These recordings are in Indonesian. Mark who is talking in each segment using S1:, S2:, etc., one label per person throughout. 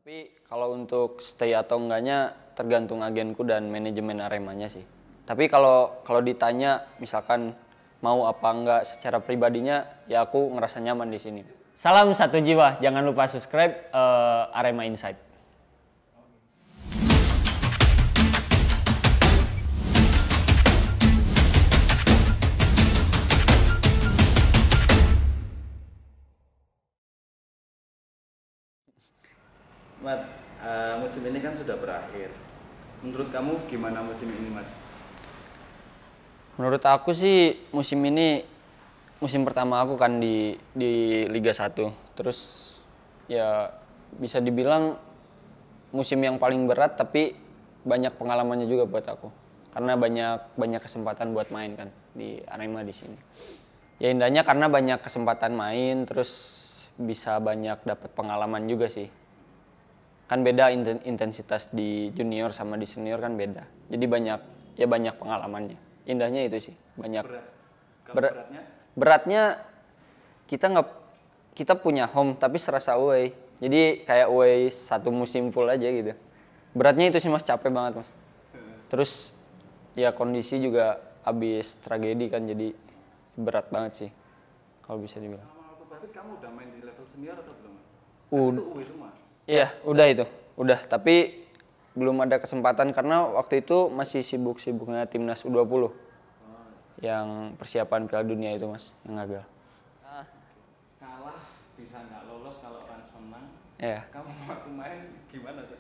S1: Tapi kalau untuk stay atau enggaknya tergantung agenku dan manajemen Aremanya sih. Tapi kalau ditanya misalkan mau apa enggak secara pribadinya, ya aku ngerasa nyaman di sini. Salam satu jiwa, jangan lupa subscribe Arema Insight.
S2: Mat, musim ini kan sudah berakhir. Menurut kamu gimana musim ini, Mat?
S1: Menurut aku sih musim ini musim pertama aku kan di Liga 1. Terus ya bisa dibilang musim yang paling berat, tapi banyak pengalamannya juga buat aku. Karena banyak kesempatan buat main kan di Arema di sini. Ya indahnya karena banyak kesempatan main, terus bisa banyak dapat pengalaman juga sih. Kan beda intensitas di junior sama di senior kan beda. Jadi banyak pengalamannya. Indahnya itu sih, banyak. Beratnya kita punya home tapi serasa away. Jadi kayak away satu musim full aja gitu. Beratnya itu sih Mas, capek banget Mas. Terus ya kondisi juga abis tragedi kan, jadi berat banget sih kalau bisa dibilang.
S2: Berarti kamu udah main di level senior atau belum?
S1: Itu
S2: away semua?
S1: Iya, udah itu. Udah, tapi belum ada kesempatan karena waktu itu masih sibuk-sibuknya timnas U20. Yang persiapan Piala Dunia itu Mas, yang gagal.
S2: Kalah bisa nggak lolos kalau Rans menang.
S1: Iya.
S2: Kamu waktu main gimana sih?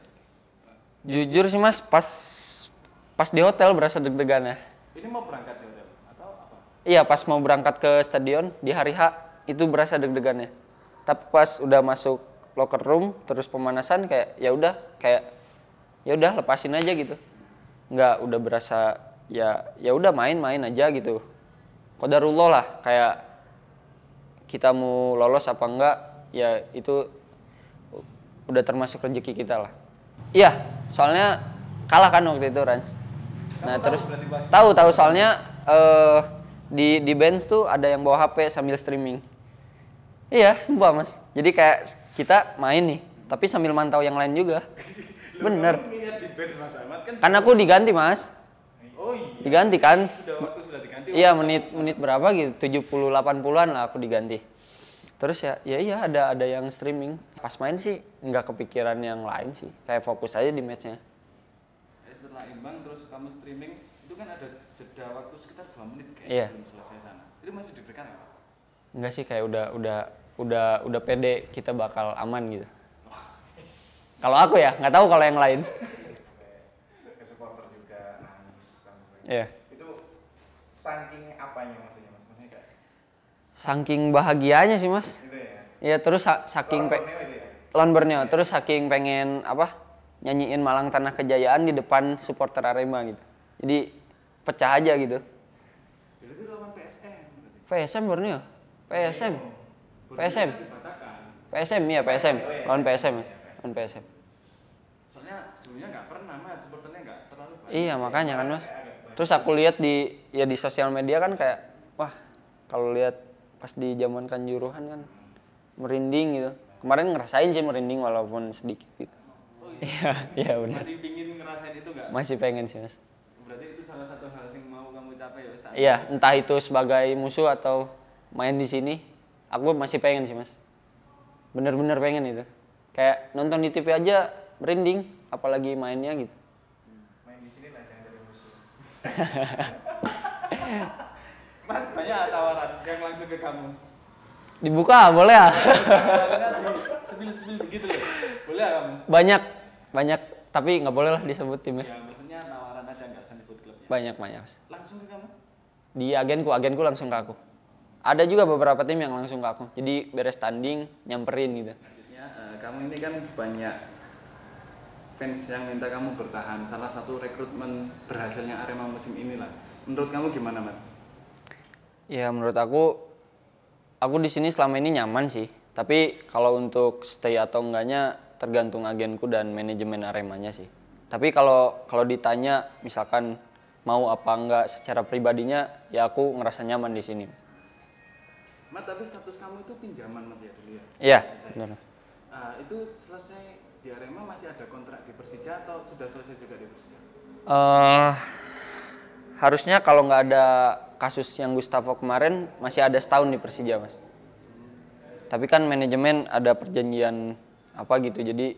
S1: Jujur sih Mas, pas di hotel berasa deg-degan ya.
S2: Ini mau berangkat di hotel atau apa?
S1: Iya, pas mau berangkat ke stadion di hari H itu berasa deg-degannya. Tapi pas udah masuk locker room terus pemanasan kayak ya udah lepasin aja gitu. Nggak udah berasa ya udah main-main aja gitu. Qadarullah lah, kayak kita mau lolos apa enggak ya itu udah termasuk rezeki kita lah. Iya, soalnya kalah kan waktu itu Rans. Nah, terus tahu soalnya di bench tuh ada yang bawa HP sambil streaming. Iya, sumpah Mas. Jadi kayak kita main nih, tapi sambil mantau yang lain juga. Bener. Kan aku diganti Mas.
S2: Oh iya.
S1: Diganti kan?
S2: Sudah diganti.
S1: Iya, menit berapa gitu? 70-80-an lah aku diganti. Terus ya iya ada yang streaming. Pas main sih nggak kepikiran yang lain sih. Kayak fokus aja di matchnya.
S2: Setelah imbang terus kamu streaming, itu kan ada jeda waktu sekitar 2 menit kayak
S1: Iya.
S2: belum selesai sana. Itu masih deg-degan nggak?
S1: Enggak sih, kayak udah pede kita bakal aman gitu. Kalau aku ya, nggak tahu kalau yang lain.
S3: Ke supporter juga nangis.
S1: Iya.
S3: Itu saking apanya maksudnya Mas? Maksudnya kayak
S1: Saking bahagianya sih Mas.
S3: gitu ya?
S1: Iya, terus saking
S3: Borneo itu ya?
S1: lawan Borneo, terus saking pengen nyanyiin Malang Tanah Kejayaan di depan supporter Arema gitu. Jadi pecah aja gitu.
S2: Jadi itu lawan PSM berarti.
S1: PSM Borneo. PSM
S2: Dibatakan.
S1: PSM ya, PSM. Lawan PSM. Lawan PSM.
S2: Soalnya sebelumnya nggak pernah mah supporternya nggak terlalu banyak.
S1: Iya, makanya kan Mas. Terus aku lihat di sosial media kan kayak wah, kalau lihat pas di zaman Kanjuruhan kan merinding gitu. Kemarin ngerasain sih merinding walaupun sedikit gitu.
S2: Oh
S1: iya. Iya benar.
S2: Masih pingin ngerasain itu nggak?
S1: Masih pengen sih Mas.
S2: Berarti itu salah satu hal yang mau kamu capai ya saat
S1: Iya, entah itu sebagai musuh atau main di sini, aku masih pengen sih Mas. Bener-bener pengen itu. Kayak nonton di TV aja merinding, apalagi mainnya gitu.
S3: Main di sini lah, jangan dari musuh.
S2: Mas, banyak tawaran yang langsung ke kamu.
S1: Dibuka boleh ya?
S2: Sepil-sepil begitu loh. Boleh ya kamu?
S1: Banyak, tapi nggak boleh lah disebut timnya.
S2: Ya maksudnya tawaran aja nggak usah nyebut klubnya.
S1: Banyak Mas.
S2: Langsung ke kamu?
S1: Di agenku langsung ke aku. Ada juga beberapa tim yang langsung ke aku. Jadi beres tanding nyamperin gitu.
S2: Maksudnya kamu ini kan banyak fans yang minta kamu bertahan. Salah satu rekrutmen berhasilnya Arema musim inilah. Menurut kamu gimana, Mat?
S1: Ya menurut aku di sini selama ini nyaman sih. Tapi kalau untuk stay atau enggaknya tergantung agenku dan manajemen Aremanya sih. Tapi kalau ditanya misalkan mau apa enggak secara pribadinya, ya aku ngerasa nyaman di sini.
S2: Mat, tapi status kamu itu pinjaman Mat ya dulu ya?
S1: Iya, benar.
S2: Itu selesai di Arema masih ada kontrak di Persija atau sudah selesai juga di Persija?
S1: Harusnya kalau nggak ada kasus yang Gustavo kemarin masih ada setahun di Persija, Mas. Tapi kan manajemen ada perjanjian apa gitu, jadi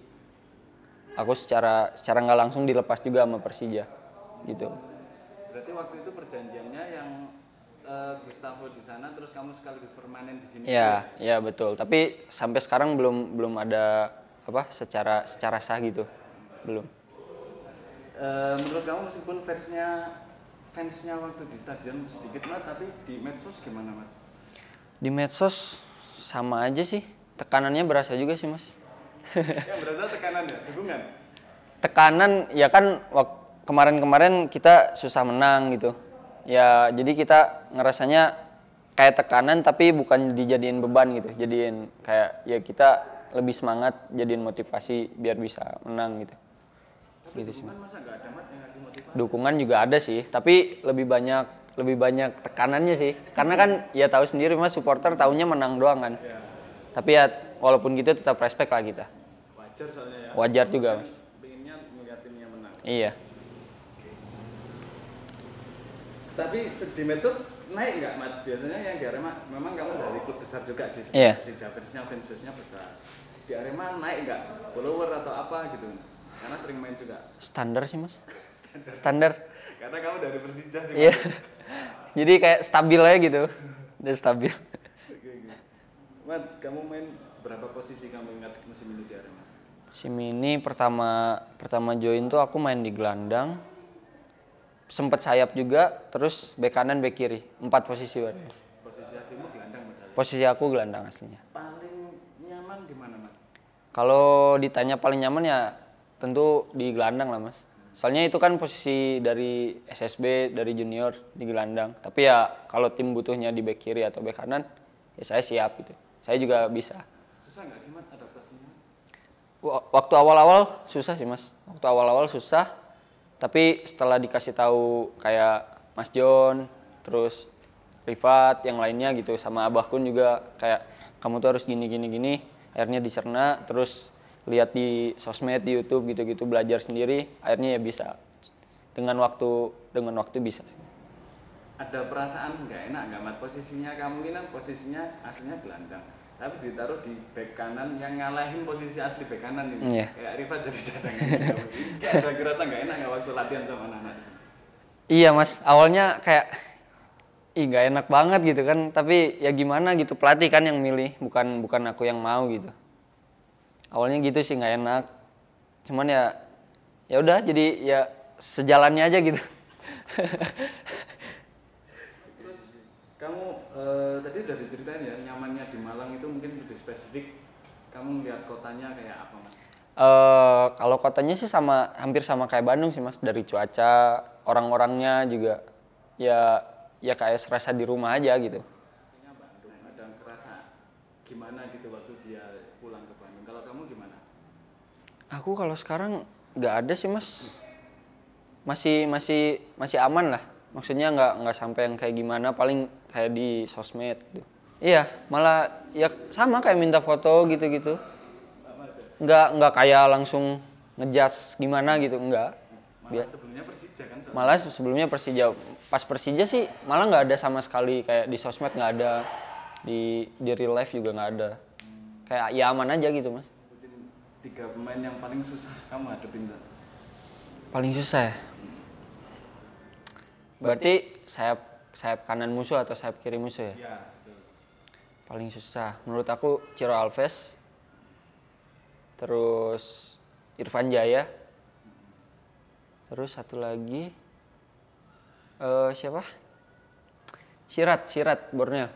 S1: aku secara nggak langsung dilepas juga sama Persija gitu.
S2: Berarti waktu itu perjanjiannya yang Gustavo di sana terus kamu sekaligus permanen di sini.
S1: Ya betul. Tapi sampai sekarang belum ada apa secara sah gitu. Belum.
S2: Menurut kamu meskipun fansnya waktu di stadion sedikit Mat, tapi di medsos gimana Mat?
S1: Di medsos sama aja sih. Tekanannya berasa juga sih, Mas.
S2: Yang berasa tekanan ya, dukungan.
S1: Tekanan ya kan kemarin-kemarin kita susah menang gitu. Ya jadi kita ngerasanya kayak tekanan tapi bukan dijadiin beban gitu. Jadiin kayak ya kita lebih semangat, jadiin motivasi biar bisa menang gitu.
S2: Tapi gitu dukungan masa nggak ada Mat yang ngasih motivasi?
S1: Dukungan juga ada sih, tapi lebih banyak tekanannya sih. Karena kan ya tahu sendiri Mas, supporter taunya menang doang kan.
S2: Ya.
S1: Tapi ya walaupun gitu tetap respect lah kita.
S2: Wajar soalnya ya.
S1: Wajar juga Mas.
S2: Pengennya ngeliat timnya menang.
S1: Iya.
S2: Tapi di medsos naik nggak Mat? Biasanya yang di Arema memang kamu dari klub besar juga sih.
S1: Iya.
S2: Di fansnya besar. Di Arema naik nggak follower atau apa gitu? Karena sering main juga.
S1: Standar sih Mas. Standar.
S2: Karena kamu dari Persija sih.
S1: Iya. Jadi kayak stabil aja gitu. Udah stabil.
S2: Oke. Mat, kamu main berapa posisi kamu ingat musim ini di Arema?
S1: Musim ini pertama join tuh aku main di gelandang. Sempet sayap juga, terus bek kanan, bek kiri. 4 posisi baru.
S2: Posisi aslimu gelandang Mat?
S1: Posisi aku gelandang aslinya.
S2: Paling nyaman di mana Mat?
S1: Kalau ditanya paling nyaman ya tentu di gelandang lah Mas. Soalnya itu kan posisi dari SSB, dari junior di gelandang. Tapi ya kalau tim butuhnya di bek kiri atau bek kanan, ya saya siap gitu. Saya juga bisa.
S2: Susah nggak sih Mat adaptasinya?
S1: Waktu awal-awal susah sih Mas. Waktu awal-awal susah. Tapi setelah dikasih tahu kayak Mas John, terus Rifat, yang lainnya gitu, sama Abah Kun juga kayak kamu tuh harus gini. Akhirnya dicerna, terus lihat di sosmed, di YouTube gitu-gitu, belajar sendiri, akhirnya ya bisa. Dengan waktu bisa.
S2: Ada perasaan nggak enak nggak Mat? Posisinya kamu ini kan posisinya aslinya gelandang, tapi ditaruh di bek kanan yang ngalahin posisi asli bek kanan ini.
S1: Iya.
S2: Kayak Rifat jadi cadangan. Ada rasa nggak enak nggak waktu latihan sama anak-anak?
S1: Iya Mas, awalnya kayak nggak enak banget gitu kan, tapi ya gimana gitu, pelatih kan yang milih, bukan aku yang mau gitu. Awalnya gitu sih nggak enak, cuman ya udah jadi ya sejalannya aja gitu.
S2: Terus kamu tadi udah diceritain ya nyamannya di Malang itu mungkin lebih spesifik. Kamu ngeliat kotanya kayak apa Mas?
S1: Kalau kotanya sih hampir sama kayak Bandung sih Mas, dari cuaca, orang-orangnya juga ya kayak serasa di rumah aja gitu.
S2: Artinya Bandung ada kerasa gimana gitu waktu dia pulang ke Bandung. Kalau kamu gimana?
S1: Aku kalau sekarang nggak ada sih Mas, masih aman lah. Maksudnya nggak sampai yang kayak gimana, paling kayak di sosmed gitu. Iya, malah ya sama kayak minta foto gitu-gitu. Nggak kayak langsung ngejudge gimana gitu, enggak.
S2: Malah sebelumnya Persija kan?
S1: Malah sebelumnya Persija, pas Persija sih malah nggak ada sama sekali, kayak di sosmed nggak ada, di real life juga nggak ada. Kayak ya aman aja gitu Mas.
S2: 3 pemain yang paling susah kamu hadapin tuh?
S1: Paling susah ya? Berarti sayap kanan musuh atau sayap kiri musuh ya?
S2: Iya, betul.
S1: Paling susah menurut aku Ciro Alves, terus Irfan Jaya, terus satu lagi siapa? Sirat Borneo.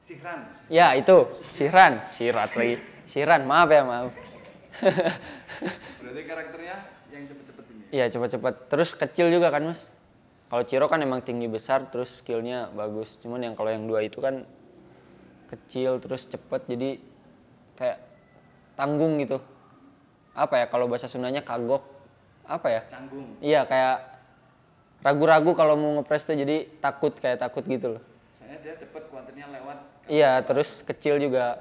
S2: Sihran.
S1: Ya itu Sirat lagi. Siran, maaf.
S2: Berarti karakternya yang cepet-cepet ini?
S1: Iya cepat-cepat. Terus kecil juga kan Mas. Kalau Ciro kan emang tinggi besar, terus skillnya bagus. Cuman kalau yang dua itu kan kecil terus cepet, jadi kayak tanggung gitu. Apa ya kalau bahasa Sundanya kagok? Apa ya?
S2: Canggung.
S1: Iya kayak ragu-ragu kalau mau ngepres tuh, jadi takut gitu loh.
S2: Soalnya dia cepet kuantinya lewat.
S1: Iya terus kecil juga,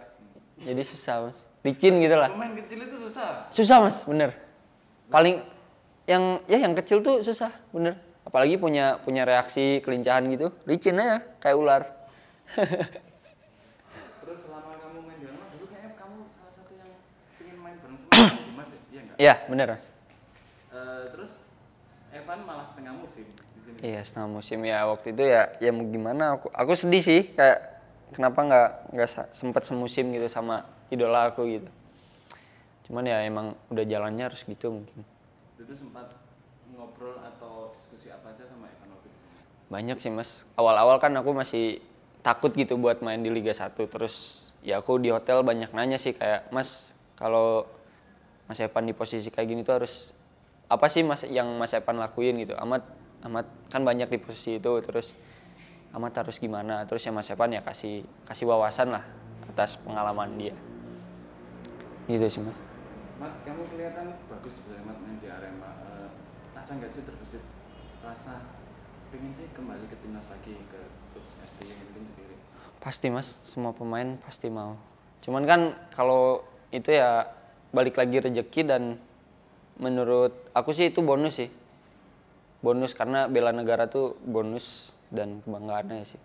S1: jadi susah Mas. licin gitu lah.
S2: Pemain kecil itu susah.
S1: Susah mas, bener. Paling yang kecil tuh susah, bener. Apalagi punya reaksi kelincahan gitu, licin aja kayak ular.
S2: Terus selama kamu main di Arema dulu kayaknya kamu salah satu yang pengen main bareng sama Dimas deh, iya nggak?
S1: Iya bener mas.
S2: Terus Evan malah setengah musim di sini.
S1: Iya setengah musim ya waktu itu ya mau gimana aku sedih sih kayak kenapa nggak sempet semusim gitu sama idola aku gitu. Cuman ya emang udah jalannya harus gitu mungkin.
S2: Itu sempat ngobrol atau diskusi apa aja sama Evan waktu di sini?
S1: Banyak sih mas. Awal-awal kan aku masih takut gitu buat main di Liga 1. Terus ya aku di hotel banyak nanya sih kayak Mas kalau Mas Evan di posisi kayak gini tuh harus apa sih mas yang Mas Evan lakuin gitu. Amat kan banyak di posisi itu terus Amat harus gimana. Terus ya Mas Evan ya kasih wawasan lah atas pengalaman dia. Gitu sih mas.
S2: Mat, kamu kelihatan bagus sebenarnya Mat main di Arema. Ada nggak sih terbesit rasa pengen sih kembali ke timnas lagi ke coach STY yang mungkin sendiri?
S1: Pasti mas, semua pemain pasti mau. Cuman kan kalau itu ya balik lagi rezeki dan menurut aku sih itu bonus sih. Bonus karena bela negara tuh bonus dan kebanggaannya sih.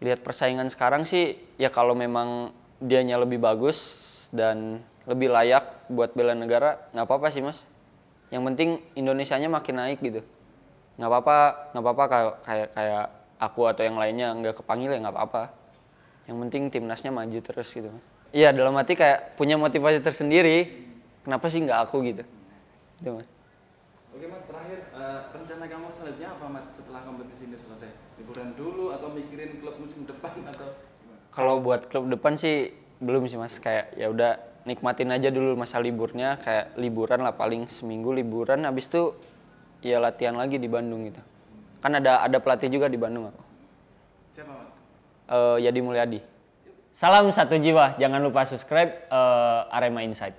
S1: Lihat persaingan sekarang sih ya kalau memang dianya lebih bagus dan lebih layak buat bela negara nggak apa-apa sih mas. Yang penting Indonesianya makin naik gitu. Nggak apa-apa kayak aku atau yang lainnya nggak kepanggil ya nggak apa-apa. Yang penting timnasnya maju terus gitu. Iya dalam hati kayak punya motivasi tersendiri. Kenapa sih nggak aku gitu? Gitu mas.
S2: Oke Mat, terakhir rencana kamu selanjutnya apa Mat setelah kompetisi ini selesai? Liburan dulu atau mikirin klub musim depan atau gimana?
S1: Kalau buat klub depan sih belum sih mas. Kayak ya udah nikmatin aja dulu masa liburnya. Kayak liburan lah paling seminggu liburan. Habis itu ya latihan lagi di Bandung gitu. Kan ada pelatih juga di Bandung aku.
S2: Siapa Mat?
S1: Yadi Mulyadi. Salam satu jiwa, jangan lupa subscribe Arema Insight.